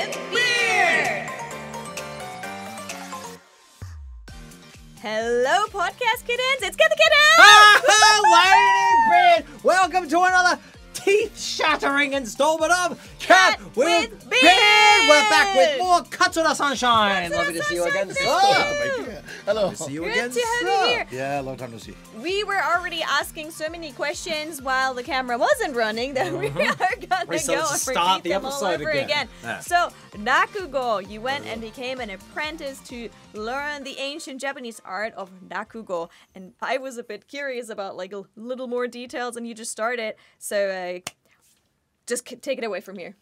with Beard! Hello, podcast kittens! It's Cathy Cat! Ladybeard! Welcome to another teeth-shattering installment of Cat with Beard! We're back with more Katsura Sunshine! Lovely to see you again, sir. Hello. Good to see you Good again, to have you here. Yeah, long time no see. We were already asking so many questions while the camera wasn't running that we are gonna go So let's and start repeat the them all episode over again. again. So, Rakugo, you went and became an apprentice to learn the ancient Japanese art of Rakugo. And I was a bit curious about like a little more details, and you just started. So, just take it away from here.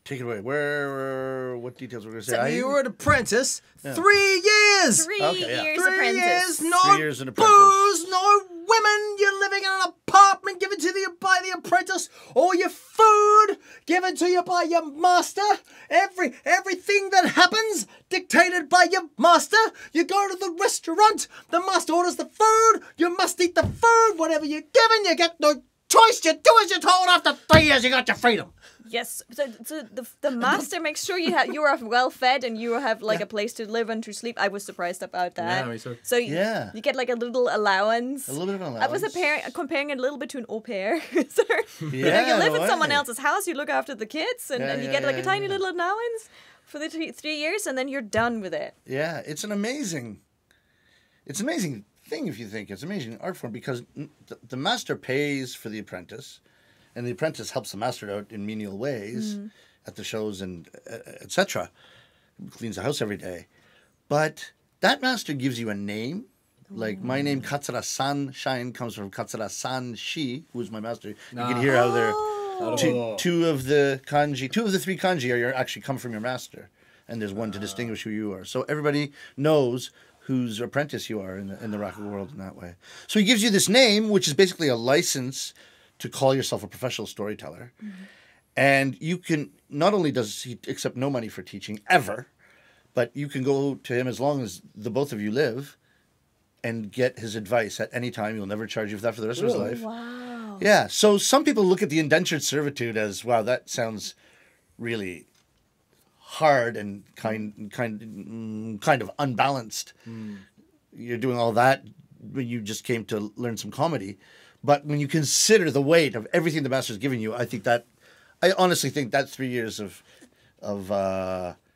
Take it away. What details we're going to say? So you were an apprentice 3 years. 3 Okay, yeah. years 3 apprentice. years, no 3 years an apprentice. booze, no women. You're living in an apartment given to you by the apprentice. All your food given to you by your master. Everything that happens dictated by your master. You go to the restaurant. The master orders the food. You must eat the food. Whatever you're given, you get no choice. You do as you're told. After 3 years, you got your freedom. Yes, so the master makes sure you are well fed and you have like a place to live and to sleep. I was surprised about that. Yeah, me too. So Yeah. you get like a little allowance. A little bit of an I was allowance. comparing it a little bit to an au pair. So, Yeah, you live no in someone way. else's house, you look after the kids, and, Yeah, you yeah, get like a yeah, tiny yeah. little allowance for the 3 years, and then you're done with it. Yeah, it's an amazing thing if you think. It's an amazing art form because the master pays for the apprentice, and the apprentice helps the master out in menial ways at the shows and etc. Cleans the house every day, but that master gives you a name. Like my name, Katsura Sunshine, comes from Katsura Sanshi, who is my master. You can hear how they're two of the 3 kanji are actually come from your master, and there's one to distinguish who you are. So everybody knows whose apprentice you are in the Rakugo world in that way. So he gives you this name, which is basically a license to call yourself a professional storyteller. And you can, not only does he accept no money for teaching, ever, but you can go to him as long as the both of you live and get his advice at any time. He'll never charge you for that for the rest of his life. Wow. Yeah, so some people look at the indentured servitude as, wow, that sounds really hard and kind of unbalanced. You're doing all that when you just came to learn some comedy. But when you consider the weight of everything the master's given you, I honestly think that 3 years of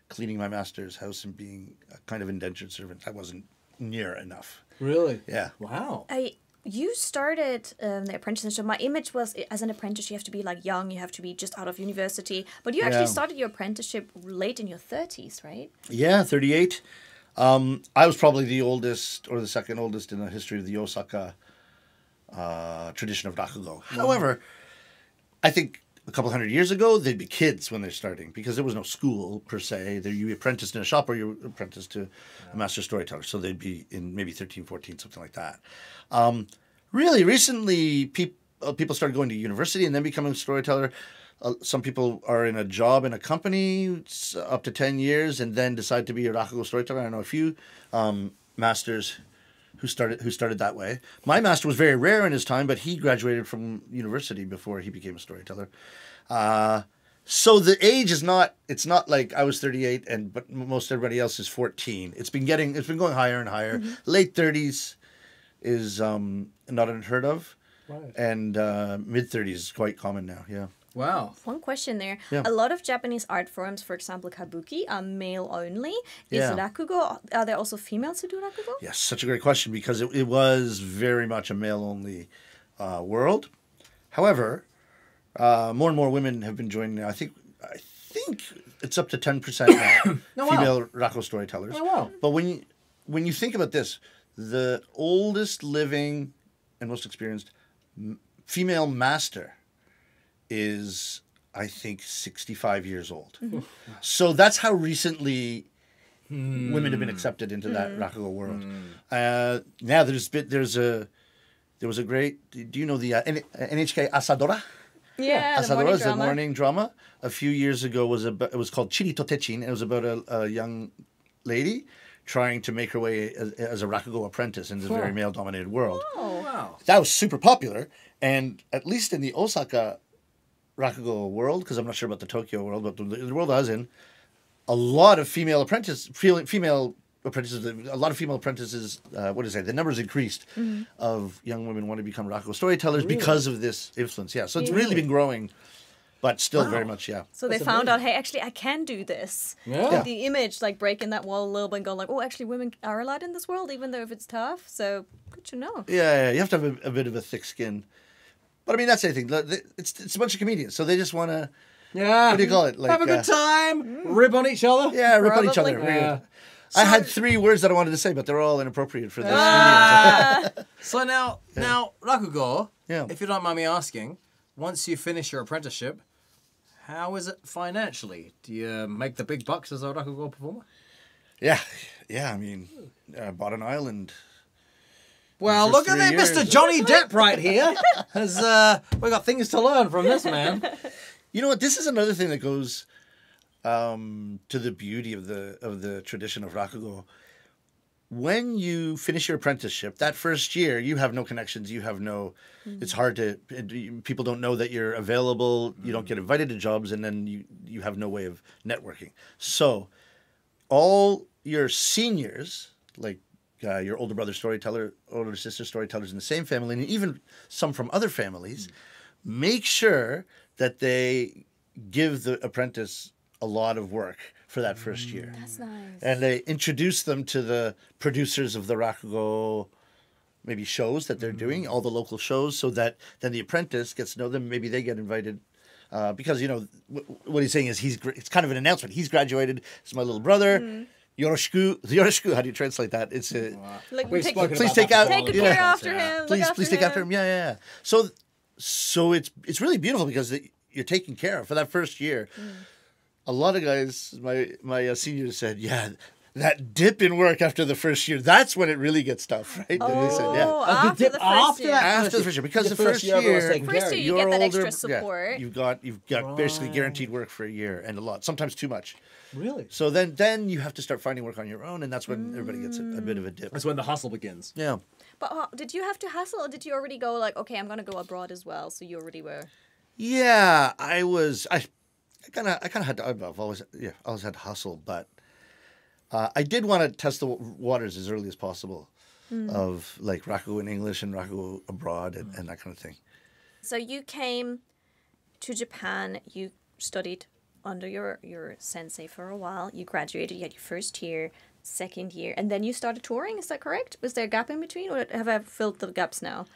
cleaning my master's house and being a kind of indentured servant, that wasn't near enough. Really? Yeah. Wow. You started the apprenticeship. My image was as an apprentice, you have to be like young, you have to be just out of university. But you actually started your apprenticeship late in your 30s, right? Yeah, 38. I was probably the oldest or the second oldest in the history of the Osaka tradition of Rakugo. However, I think a couple hundred years ago, they'd be kids when they're starting because there was no school per se. You apprenticed in a shop or you apprenticed to a master storyteller. So they'd be in maybe 13, 14, something like that. Really, recently, people started going to university and then becoming a storyteller. Some people are in a job in a company up to 10 years and then decide to be a Rakugo storyteller. I know a few masters who started that way. My master was very rare in his time, but he graduated from university before he became a storyteller. So the age is it's not like I was 38 but most everybody else is 14. It's been going higher and higher. Late 30s is not unheard of. Right. And mid 30s is quite common now. Yeah. Wow. One question there. Yeah. A lot of Japanese art forms, for example, Kabuki, are male only. Is Yeah. Rakugo, are there also females who do Rakugo? Yes, such a great question because it was very much a male-only world. However, more and more women have been joining now. I think it's up to 10% now. Oh, wow. Female Rakugo storytellers. Oh, wow. But when you think about this, the oldest living and most experienced female master is, I think, 65 years old. So that's how recently women have been accepted into that Rakugo world. Now there was a great. Do you know the NHK Asadora? Yeah, the Asadora morning is a drama. morning drama. A few years ago it was called Chiri to Techin. It was about a young lady trying to make her way as a Rakugo apprentice in this very male-dominated world. Oh. Wow. That was super popular, and at least in the Osaka Rakugo world, because I'm not sure about the Tokyo world, but the world I was in, a lot of female apprentices, a lot of female apprentices, the numbers increased of young women want to become Rakugo storytellers because of this influence. Yeah, so it's really been growing, but still very much, yeah. So they found out, hey, actually, I can do this. Yeah. The image, like breaking that wall a little bit and going like, oh, actually, women are allowed in this world, even though if it's tough. So good to know. Yeah, you have to have a bit of a thick skin. But I mean, that's the thing. It's a bunch of comedians, so they just want to. Yeah. What do you call it? Like, have a good time. Rib on each other. Yeah, rip on each other. Probably. Yeah. I had 3 words that I wanted to say, but they're all inappropriate for this medium. So now, Rakugo, Yeah. if you don't mind me asking, once you finish your apprenticeship, how is it financially? Do you make the big bucks as a Rakugo performer? Yeah. I mean, I bought an island. Well, For look at 3 that, years. Mr. Johnny Depp right here. We got things to learn from this man. You know what? This is another thing that goes to the beauty of the tradition of Rakugo. When you finish your apprenticeship, that first year, you have no connections. You have no. It's hard to. People don't know that you're available. You don't get invited to jobs, and then you have no way of networking. So, all your seniors, like your older brother storyteller, older sister storytellers in the same family, and even some from other families, make sure that they give the apprentice a lot of work for that first year. That's nice. And they introduce them to the producers of the Rakugo maybe shows that they're doing, all the local shows, so that then the apprentice gets to know them. Maybe they get invited. Because, what he's saying is it's kind of an announcement. He's graduated. This is my little brother. Yoroshiku, how do you translate that? It's Like, We've spoken please about take that out. take good before. care after him. Please take after him. Yeah. So it's really beautiful because you're taken care of for that first year. A lot of guys, my seniors said, yeah, that dip in work after the first year, that's when it really gets tough, right? And they said, Oh, The after dip the first after year. that? After the first year, because Your the first year, everyone's taken care First of. year, you you're get that older, extra support. you've got basically guaranteed work for a year and a lot, sometimes too much. Really? So then you have to start finding work on your own, and that's when everybody gets a bit of a dip. That's when the hustle begins. Yeah. But did you have to hustle, or did you already go like, okay, I'm going to go abroad as well? So you already were. Yeah, I kind of had to. I've always had to hustle, but I did want to test the waters as early as possible, of like Rakugo in English and Rakugo abroad and that kind of thing. So you came to Japan. You studied under your sensei for a while. You graduated. You had your first year, second year, and then you started touring. Is that correct? Was there a gap in between, or have I filled the gaps now?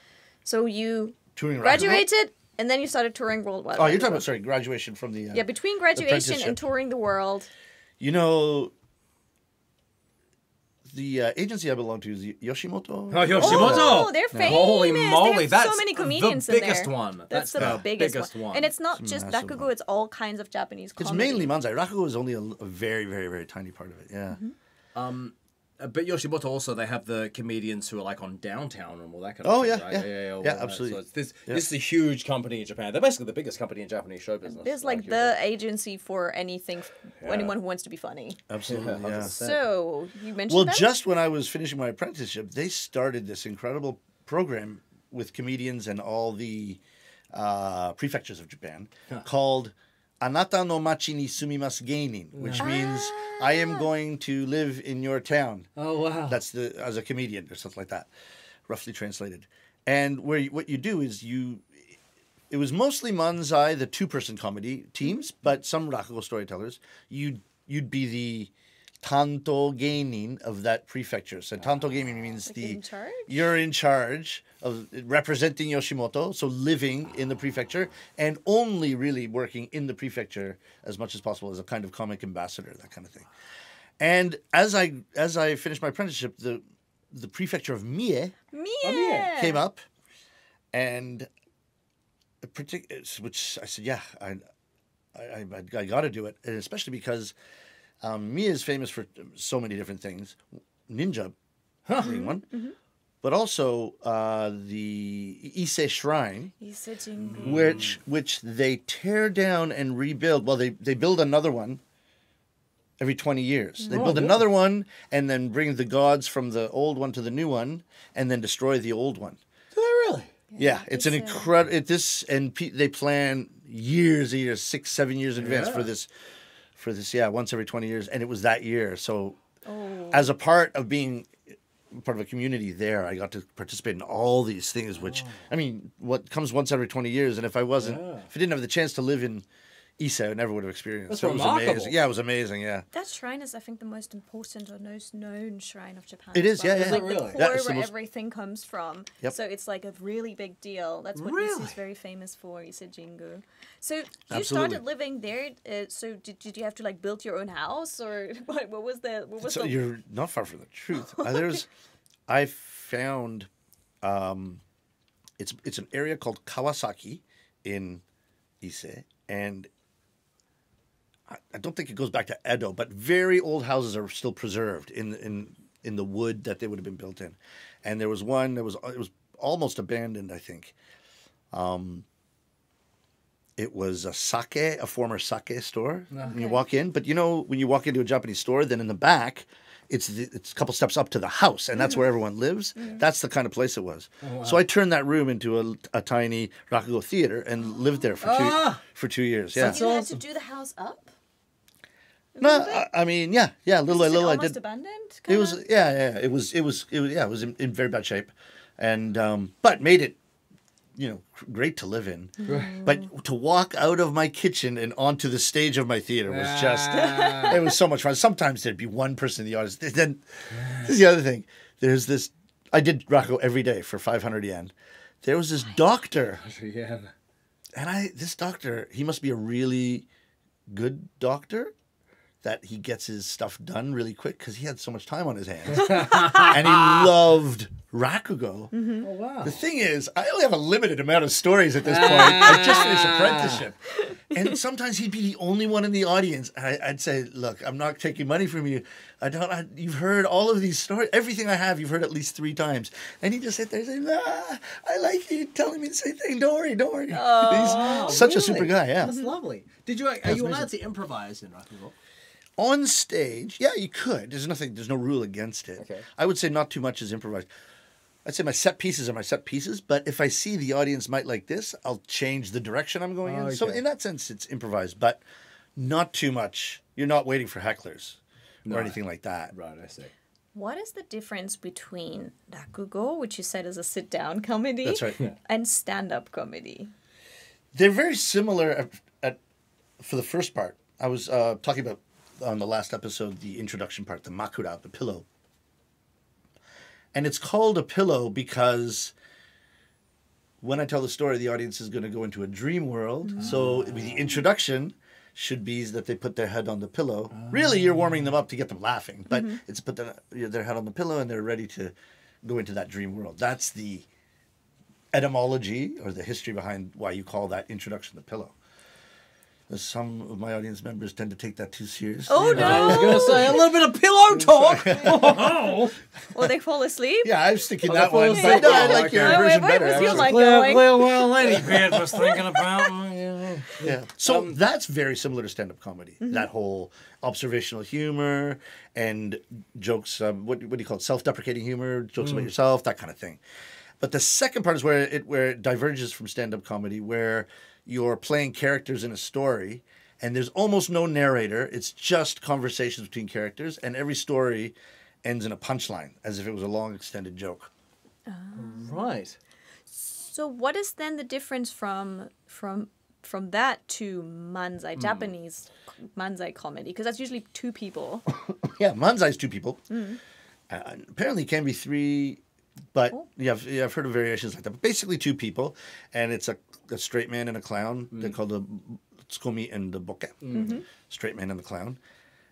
So you Touring Rakugo? graduated. And then you started touring worldwide. Oh, you're talking about graduation from the yeah, between graduation and apprenticeship. touring the world. The agency I belong to is Yoshimoto. Oh, Yoshimoto! Oh, they're famous. Holy moly, they have that's so many comedians the biggest in there. one. That's the biggest one. And it's not It's just massive Rakugo, one. it's all kinds of Japanese It's comedy. mainly Manzai. Rakugo is only a very, very, very tiny part of it. Yeah. But Yoshimoto also, they have the comedians who are like on Downtown and all that kind of Oh, thing, yeah, right? yeah. all Yeah, that. absolutely. So this is a huge company in Japan. They're basically the biggest company in Japanese show business. There's like the agency for anything, anyone who wants to be funny. Absolutely. Yeah. 100%. So, you mentioned Well, that? just when I was finishing my apprenticeship, they started this incredible program with comedians and all the prefectures of Japan called Anata no machi ni sumimasu geinin, which means I am going to live in your town. Oh, wow. That's as a comedian or something like that, roughly translated. And what you do is it was mostly Manzai, the 2-person comedy teams, but some Rakugo storytellers. You'd be the Tanto Geinin of that prefecture. So Tanto Geinin means Like in charge? you're in charge of representing Yoshimoto, so living in the prefecture and only really working in the prefecture as much as possible as a kind of comic ambassador, that kind of thing. And as I finished my apprenticeship, the prefecture of Mie came up, and which I said, yeah, I got to do it, and especially because Mie is famous for so many different things, ninja being one, but also the Ise Shrine, which they tear down and rebuild. Well, they build another one every 20 years. They build another one and then bring the gods from the old one to the new one and then destroy the old one. Do they really? Yeah, it's an incredible. They plan years, 6, 7 years in advance Yeah. for this, once every 20 years, and it was that year. So, Oh. as a part of being part of a community there, I got to participate in all these things. Which I mean, what comes once every 20 years, and if I didn't have the chance to live in Ise, I never would have experienced. That's so it was remarkable. amazing. Yeah, it was amazing. Yeah. That shrine is, I think, the most important or most known shrine of Japan. It as is, well. yeah, It's yeah. like Is it the really? core Yeah, it's the where most- everything comes from. Yep. So it's like a really big deal. That's what Really? Ise is very famous for, Ise Jingu. So you Absolutely. started living there. So did you have to like build your own house, or what was the So you're not far from the truth. I found, it's an area called Kawasaki in Ise, and I don't think it goes back to Edo, but very old houses are still preserved in the wood that they would have been built in. And there was one that it was almost abandoned, I think. It was a former sake store. When you walk in, but when you walk into a Japanese store, then in the back, it's a couple steps up to the house, and that's where everyone lives. That's the kind of place it was. So I turned that room into a tiny Rakugo theater and lived there for 2 years. Yeah. you had to do the house up? No, I mean, little by Is it little, I almost did. abandoned? It was, it was in very bad shape, and but made it, great to live in. But to walk out of my kitchen and onto the stage of my theater was just, it was so much fun. Sometimes there'd be one person in the audience. Then, this is the other thing. There's this, I did Rakugo every day for 500 yen. There was this doctor, Yeah. and this doctor, he must be a really good doctor, that he gets his stuff done really quick because he had so much time on his hands. And he loved Rakugo. Oh, wow. The thing is, I only have a limited amount of stories at this point. I just finished apprenticeship. And sometimes he'd be the only one in the audience. I'd say, look, I'm not taking money from you. You've heard all of these stories. Everything I have, you've heard at least 3 times. And he'd just sit there and say, I like you telling me the same thing. Don't worry. He's such a super guy, yeah. That's lovely. Are you allowed to improvise in Rakugo? On stage, yeah, you could. There's no rule against it. Okay. I would say not too much is improvised. I'd say my set pieces are my set pieces, but if I see the audience might like this, I'll change the direction I'm going in. So Okay. in that sense, it's improvised, but not too much. You're not waiting for hecklers or anything like that. Right, I see. What is the difference between Rakugo, which you said is a sit-down comedy, That's right. and stand-up comedy? They're very similar for the first part. I was talking about on the last episode, the introduction part, the makura, the pillow. And it's called a pillow because when I tell the story, the audience is going to go into a dream world. So the introduction should be that they put their head on the pillow. Really, you're warming them up to get them laughing. But it's put their head on the pillow and they're ready to go into that dream world. That's the etymology or the history behind why you call that introduction the pillow. Some of my audience members tend to take that too seriously. Oh, no. I was going to say a little bit of pillow talk. Or they fall asleep? Yeah, I was thinking Oh, that they one. fall But asleep. no, I like your Okay. version What better. was your actually. like going? Well, Ladybeard was thinking about. Yeah. So that's very similar to stand-up comedy. That whole observational humor and jokes. What do you call it? Self-deprecating humor, jokes about yourself, that kind of thing. But the second part is where it diverges from stand-up comedy, where you're playing characters in a story, and there's almost no narrator. It's just conversations between characters, and every story ends in a punchline, as if it was a long extended joke. Right. So what is then the difference from that to Manzai, Japanese Manzai comedy? Because that's usually 2 people. Yeah, Manzai's 2 people. Apparently, it can be 3, but I've heard of variations like that. But basically, 2 people, and it's a straight man and a clown. They're called the tsukomi and the boke. Straight man and the clown.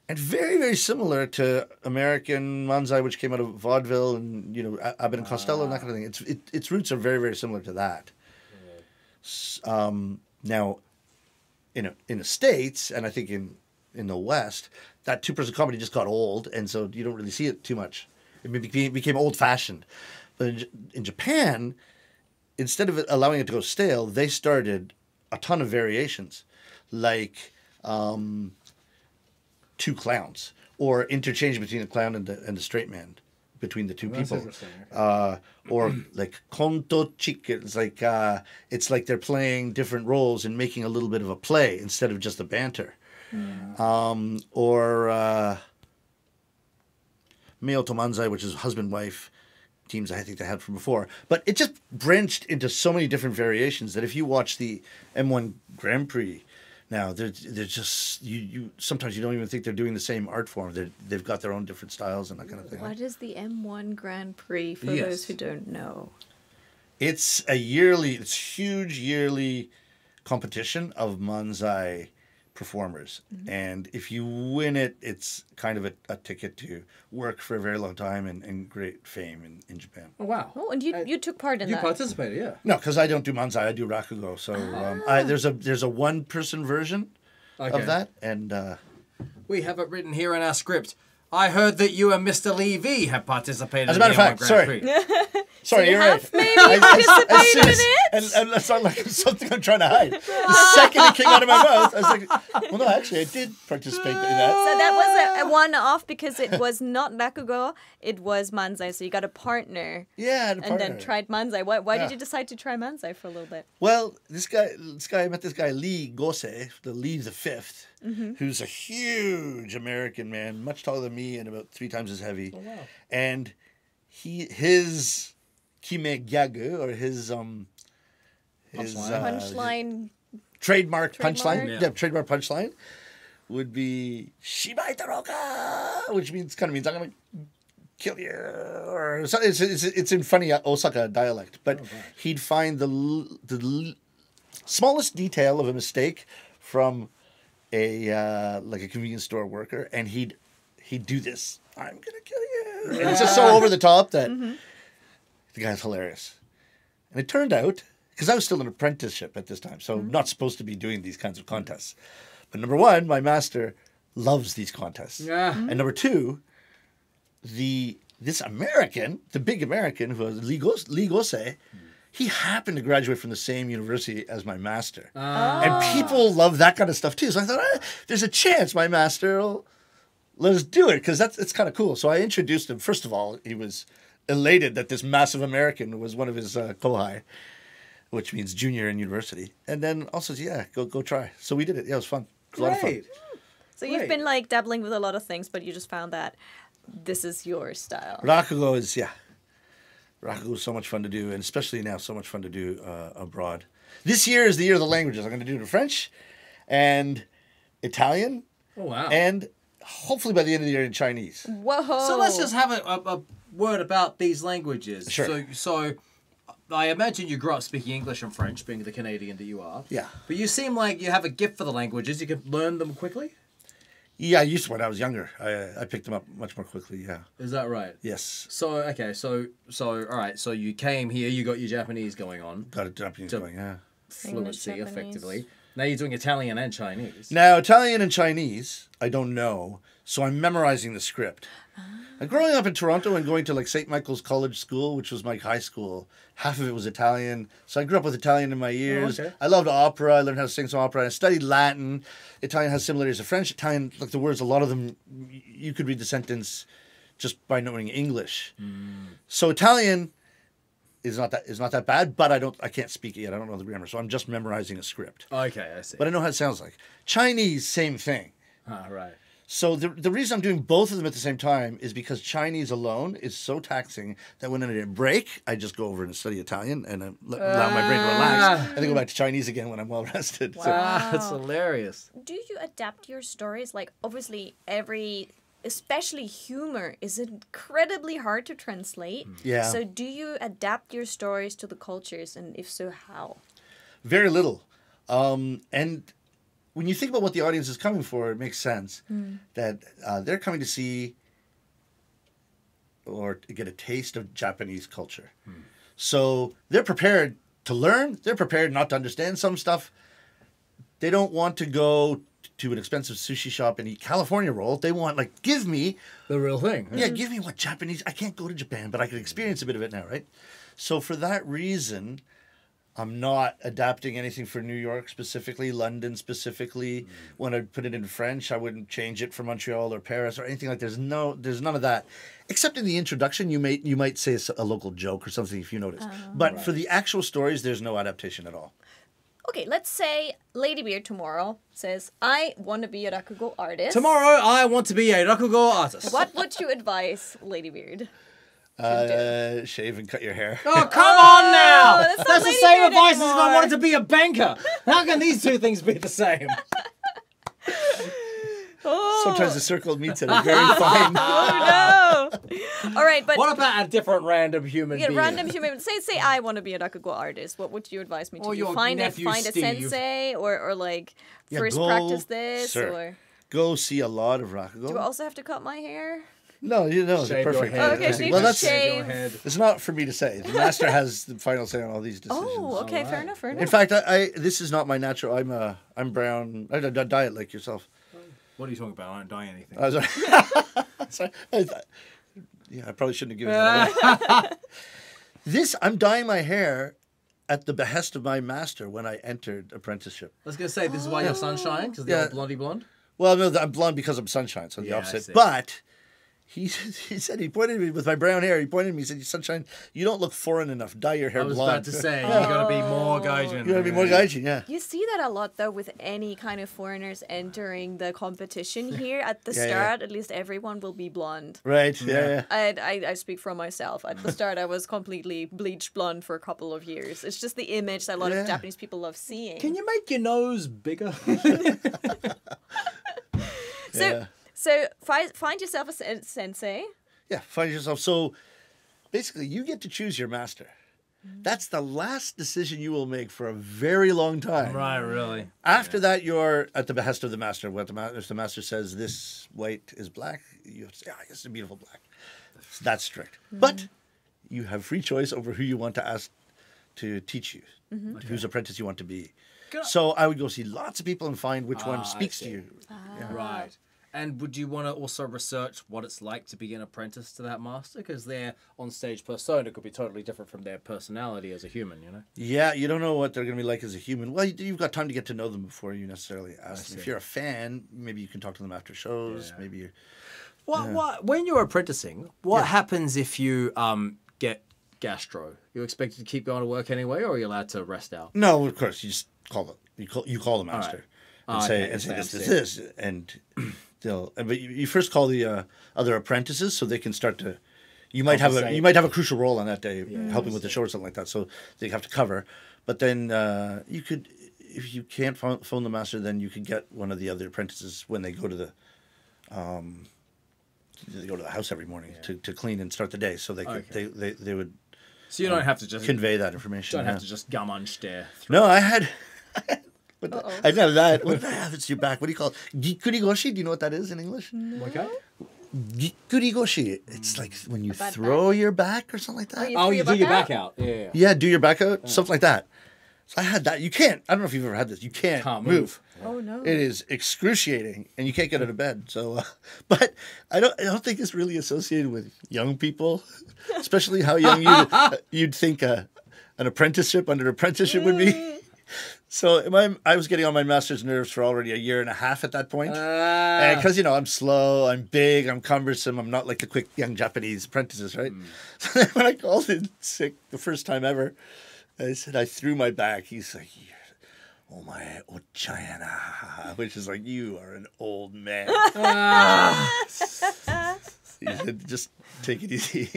And very, very similar to American Manzai, which came out of vaudeville and, Abbott and Costello and that kind of thing. Its roots are very, very similar to that. Now, in the States, and I think in the West, that 2-person comedy just got old, and so you don't really see it too much. It became old-fashioned. But in Japan, instead of allowing it to go stale, they started a ton of variations, like 2 clowns, or interchange between the clown and the straight man. between the two That's people. interesting, okay. Or like konto chik, it's like they're playing different roles and making a little bit of a play instead of just a banter. Or Meo to Manzai, which is husband-wife teams I think they had from before. But it just branched into so many different variations that if you watch the M1 Grand Prix now, they're just you sometimes you don't even think they're doing the same art form. They've got their own different styles and that kind of thing. What is the M1 Grand Prix for Yes. those who don't know? It's huge yearly competition of Manzai performers. And if you win it, it's kind of a ticket to work for a very long time and great fame in Japan. Oh, wow. Oh, and you took part in You that. participated, yeah. No, because I don't do Manzai, I do Rakugo. So there's a one-person version of that. And We have it written here in our script. I heard that you and Mr. Levy have participated As a matter in the of fact, M1 sorry. Grand Prix. sorry, you you're have right. maybe participated in it? And that's not like something I'm trying to hide. The second it came out of my mouth, I was like, well, no, actually, I did participate in that. So that was a one-off because it was not Rakugo, it was Manzai. So you got a partner. Yeah, And then tried Manzai. Why Yeah. did you decide to try Manzai for a little bit? Well, I met this guy, Lee Gose, the Lee the Fifth, who's a huge American man, much taller than me and about 3 times as heavy. Oh, wow. And his kime gyagu, or his Punchline. trademark punchline, Yeah. trademark punchline would be Shibai Taroka, which kind of means I'm gonna kill you, or so it's in funny Osaka dialect. But he'd find the smallest detail of a mistake from a convenience store worker, and he'd do this. I'm gonna kill you. And it's just so over the top that the guy's hilarious. And it turned out, because I was still an apprenticeship at this time, so not supposed to be doing these kinds of contests. But number one, my master loves these contests. Yeah. And number two, this American, the big American who was Lee Gose, he happened to graduate from the same university as my master. And people love that kind of stuff too. So I thought, there's a chance my master will let us do it, because it's kind of cool. So I introduced him. First of all, he was elated that this massive American was one of his kohai, which means junior in university. And then also, go try. So we did it. Yeah, it was fun. It was a lot of fun. Great. So you've Great. been like dabbling with a lot of things, but you just found that this is your style. Rakugo is so much fun to do, and especially now, so much fun to do abroad. This year is the year of the languages. I'm going to do it in French and Italian, Oh, wow. and hopefully by the end of the year in Chinese. Whoa! So let's just have a word about these languages. Sure. So I imagine you grew up speaking English and French, being the Canadian that you are. Yeah. But you seem like you have a gift for the languages. You can learn them quickly. Yeah, I used to when I was younger. I picked them up much more quickly, yeah. Is that right? Yes. So, okay, so all right, so you came here, you got your Japanese going on, Got a Japanese going, yeah. fluency Japanese. effectively. Now you're doing Italian and Chinese. Now, Italian and Chinese, I don't know, so I'm memorizing the script. And growing up in Toronto and going to like St. Michael's College School, which was my high school, half of it was Italian. So I grew up with Italian in my ears. okay. I loved opera. I learned how to sing some opera. I studied Latin. Italian has similarities to French. Italian, like the words, a lot of them, you could read the sentence just by knowing English. So Italian is not that bad, but I can't speak it yet. I don't know the grammar, so I'm just memorizing a script. Okay, I see. But I know how it sounds like. Chinese, same thing. Right. So the reason I'm doing both of them at the same time is because Chinese alone is so taxing that when I need a break, I just go over and study Italian and allow my brain to relax, and then go back to Chinese again when I'm well rested. So, That's hilarious. Do you adapt your stories? Like, obviously, especially humor, is incredibly hard to translate. Yeah. So do you adapt your stories to the cultures, and if so, how? very little. And when you think about what the audience is coming for, it makes sense that they're coming to see or to get a taste of Japanese culture. So they're prepared to learn. They're prepared not to understand some stuff. They don't want to go to an expensive sushi shop and eat California roll. They want, like, give me... The real thing. Yeah, give me what Japanese... I can't go to Japan, but I can experience a bit of it now, right? So for that reason, I'm not adapting anything for New York specifically, London specifically. When I put it in French, I wouldn't change it for Montreal or Paris or anything like. There's none of that, except in the introduction. You might say a local joke or something if you notice. But for the actual stories, there's no adaptation at all. Okay, let's say Ladybeard tomorrow says, I want to be a Rakugo artist. Tomorrow, I want to be a Rakugo artist. What would you advise Ladybeard? Shave and cut your hair. Oh, come on now! that's That's not the same Ladybeard advice as if I anymore. wanted to be a banker. How can these two things be the same? Oh, Sometimes the circle meets at a very fine. oh no! All right, but What about a different random human yeah, being? random human. Say I want to be a Rakugo artist. What would you advise me to Or do? your Find a nephew Steve. sensei, or like Yeah, first go- practice this, sir. or Go see a lot of Rakugo. do I also have to cut my hair? No, Shave they're your perfect. head. Okay, so you Well, just that's shave. Your head. it's not for me to say. The master has the final say on all these decisions. Oh, okay, fair Alright. enough, fair enough. In fact, I this is not my natural. I'm brown. I don't diet like yourself. What are you talking about? I don't die anything. I was sorry. I probably shouldn't have given that away. I'm dyeing my hair at the behest of my master when I entered apprenticeship. I was going to say, this is why you're sunshine? Because the Yeah. old blondie blonde? Well, no, I'm blonde because I'm sunshine, so the Yeah, I opposite. see. But he said, he pointed at me with my brown hair. He pointed at me. He said, "Sunshine, you don't look foreign enough. Dye your hair I was blonde." about to say, you got to be more gaijin. You gotta be more gaijin, yeah. You see that a lot though with any kind of foreigners entering the competition here. At the Yeah, yeah. start, at least everyone will be blonde. Right, yeah. I speak for myself. At the start, I was completely bleached blonde for a couple of years. It's just the image that a lot Yeah. of Japanese people love seeing. Can you make your nose bigger? So, Yeah. so find yourself a sensei. Yeah, find yourself. So basically, you get to choose your master. That's the last decision you will make for a very long time. Right, really. After that, you're at the behest of the master. If the master says this white is black, you have to say, it's a beautiful black. That's strict. But you have free choice over who you want to ask to teach you, whose apprentice you want to be. So I would go see lots of people and find which one I speaks see. to you. Right. And would you want to also research what it's like to be an apprentice to that master? Because their on-stage persona could be totally different from their personality as a human, you know? Yeah, you don't know what they're going to be like as a human. Well, you've got time to get to know them before you necessarily ask them. see. If you're a fan, maybe you can talk to them after shows. Yeah. Maybe you. When you're apprenticing, what happens if you get gastro? You're expected to keep going to work anyway, or are you allowed to rest out? No, of course, you just call them. You call the master and Okay, say I see. this, and they'll. But you first call the other apprentices so they can start to. You might have a crucial role on that day, helping with the show or something like that. So they have to cover. But then you could, if you can't phone the master, then you could get one of the other apprentices when they go to the. They go to the house every morning to clean and start the day, so they could they would. So you don't have to just convey that information. don't yeah. have to just gamunch No, I had. I didn't have that. What did I have? It's your back. What do you call it? Gikurigoshi. Do you know what that is in English? Okay. Gikurigoshi. It's like when you bad throw your back or something like that. Oh, You do your back out. Yeah. Yeah, do your back out. Something like that. So I had that. You can't. I don't know if you've ever had this. You can't move. Oh no. It is excruciating, and you can't get out of bed. So, but I don't think it's really associated with young people, especially how young you'd think an apprenticeship under apprenticeship would be. So I was getting on my master's nerves for already a year and a half at that point. Because, I'm slow, I'm big, I'm cumbersome, I'm not like the quick young Japanese apprentices, right? So then when I called in sick the first time ever, I said, I threw my back. He's like, oh my ochayana, which is like, you are an old man. He said, just take it easy.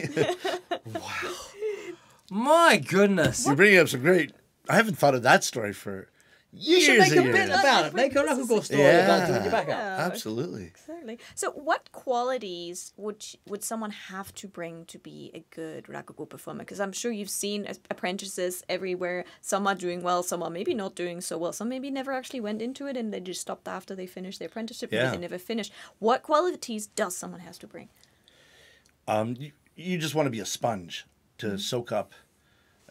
My goodness. You're bringing up some great... I haven't thought of that story for years You should make a and bit years. about it. Make a Rakugo story Yeah. about doing your back out. Absolutely. Exactly. So, what qualities would someone have to bring to be a good Rakugo performer? Because I'm sure you've seen apprentices everywhere. Some are doing well, some are maybe not doing so well. Some maybe never actually went into it and they just stopped after they finished their apprenticeship. Maybe Yeah. they never finished. What qualities does someone have to bring? You just want to be a sponge to soak up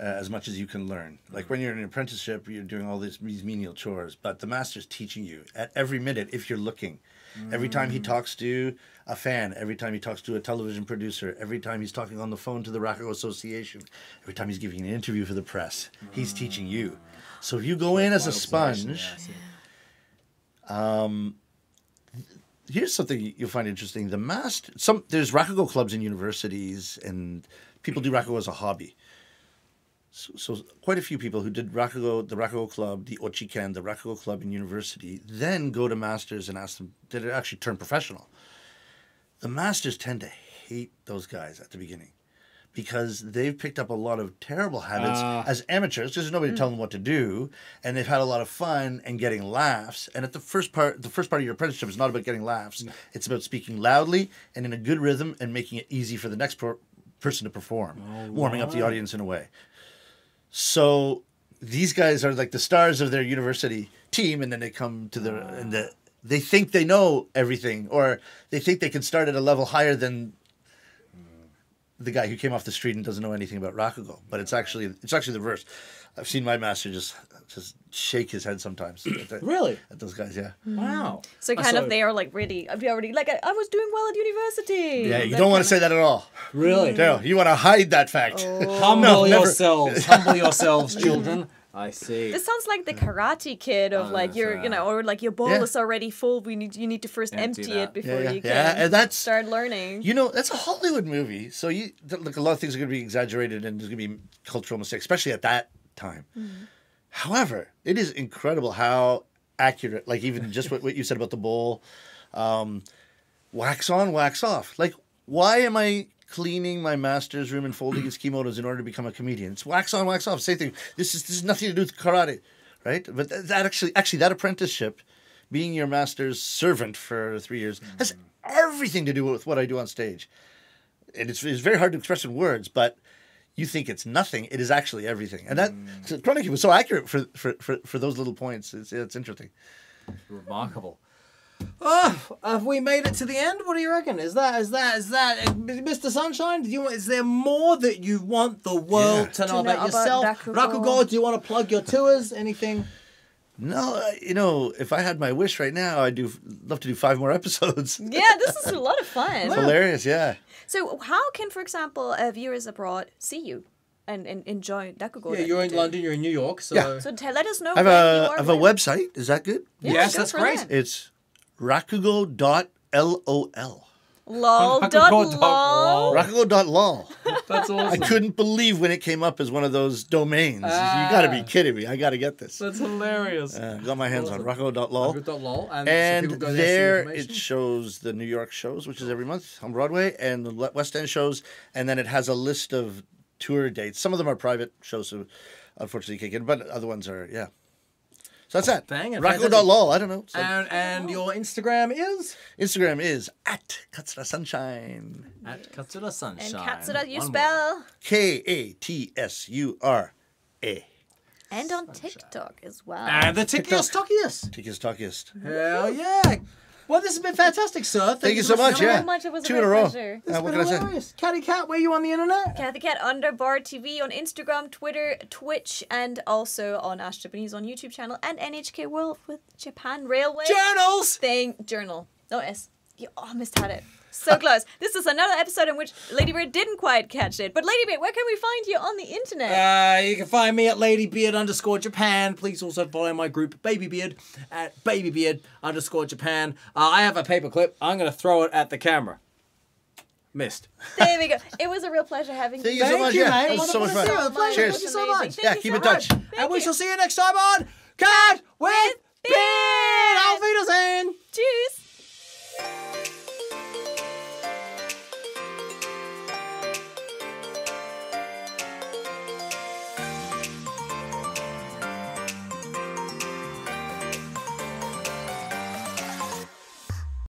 as much as you can learn. Like when you're in an apprenticeship, you're doing all these menial chores, but the master's teaching you at every minute if you're looking. Every time he talks to a fan, every time he talks to a television producer, every time he's talking on the phone to the Rakugo Association, every time he's giving an interview for the press, he's teaching you. So if you go in as a sponge, here's something you'll find interesting. There's Rakugo clubs in universities, and people do Rakugo as a hobby. So quite a few people who did Rakugo, the Rakugo club, the Ochiken, the Rakugo club in university, then go to masters and ask them, did it actually turn professional? The masters tend to hate those guys at the beginning because they've picked up a lot of terrible habits as amateurs. There's nobody to tell them what to do, and they've had a lot of fun and getting laughs. And at the first part of your apprenticeship is not about getting laughs. It's about speaking loudly and in a good rhythm and making it easy for the next person to perform, warming up the audience in a way. So these guys are like the stars of their university team, and then they come to they think they know everything, or they think they can start at a level higher than the guy who came off the street and doesn't know anything about Rakugo. But it's actually the reverse. I've seen my master just shake his head sometimes. Really? At those guys, yeah. Wow. So kind of they are like really, already like I was doing well at university. Yeah, you don't want to say that at all. Really? Daryl, you want to hide that fact. Humble yourselves. Humble yourselves, children. I see. This sounds like the Karate Kid of like your, or like your bowl is already full. You need to first empty it before you can start learning. That's a Hollywood movie, so look, a lot of things are going to be exaggerated, and there's going to be cultural mistakes, especially at that time. However, it is incredible how accurate, like even just what you said about the bowl, wax on, wax off. Like, why am I cleaning my master's room and folding his kimonos in order to become a comedian? It's wax on, wax off. Same thing. This is nothing to do with karate, right? But that actually that apprenticeship, being your master's servant for 3 years, has everything to do with what I do on stage. And it's very hard to express in words, but you think it's nothing. It is actually everything. And that Chronicle was so accurate for those little points. It's interesting. Remarkable. Oh, have we made it to the end? What do you reckon? Is that Mr. Sunshine? Is there more that you want the world to know about yourself? Rakugo, do you want to plug your tours? Anything? No, if I had my wish right now, I'd love to do 5 more episodes. Yeah, this is a lot of fun. It's hilarious, yeah. So how can, for example, viewers abroad see you and enjoy Rakugo? Yeah, you're in London, you're in New York, so... Yeah. So let us know I have a website. Is that good? Yeah, yes, that's great. That. It's Rakugo.lol. Lol.lol. Rakugo.lol. That's awesome. I couldn't believe when it came up as one of those domains. You got to be kidding me. I got to get this. That's hilarious. Got my hands on Rakugo.lol. Rakugo.lol. And so there it shows the New York shows, which is every month on Broadway, and the West End shows. And then it has a list of tour dates. Some of them are private shows, so unfortunately you can't get them, but other ones are, yeah. So that's that. Rakugo.lol. I don't know. So. And your Instagram is? Instagram is at Katsura Sunshine. At Katsura Sunshine. And Katsura you spell? Katsura. And on TikTok as well. And the Tickiest. Tickiest. Hell yeah. Well, this has been fantastic, sir. Thank you so much. Yeah. So much. It was 2 a in a real row. pleasure. What can I say? Cathy Cat, where are you on the internet? Cathy Cat _TV on Instagram, Twitter, Twitch, and also on Ash Japanese on YouTube channel and NHK World with Japan Railway. Journals! Journal. No S. You almost had it. So close. This is another episode in which Ladybeard didn't quite catch it. But Ladybeard, where can we find you on the internet? You can find me at Ladybeard _Japan. Please also follow my group Babybeard at Babybeard _Japan. I have a paperclip. I'm going to throw it at the camera. Missed. There we go. It was a real pleasure having you. Thank you so much. Mate. It was so much fun. Cheers. Thank you so much. Yeah, keep in touch. And we shall see you next time on Cat with Beard. Auf Wiedersehen.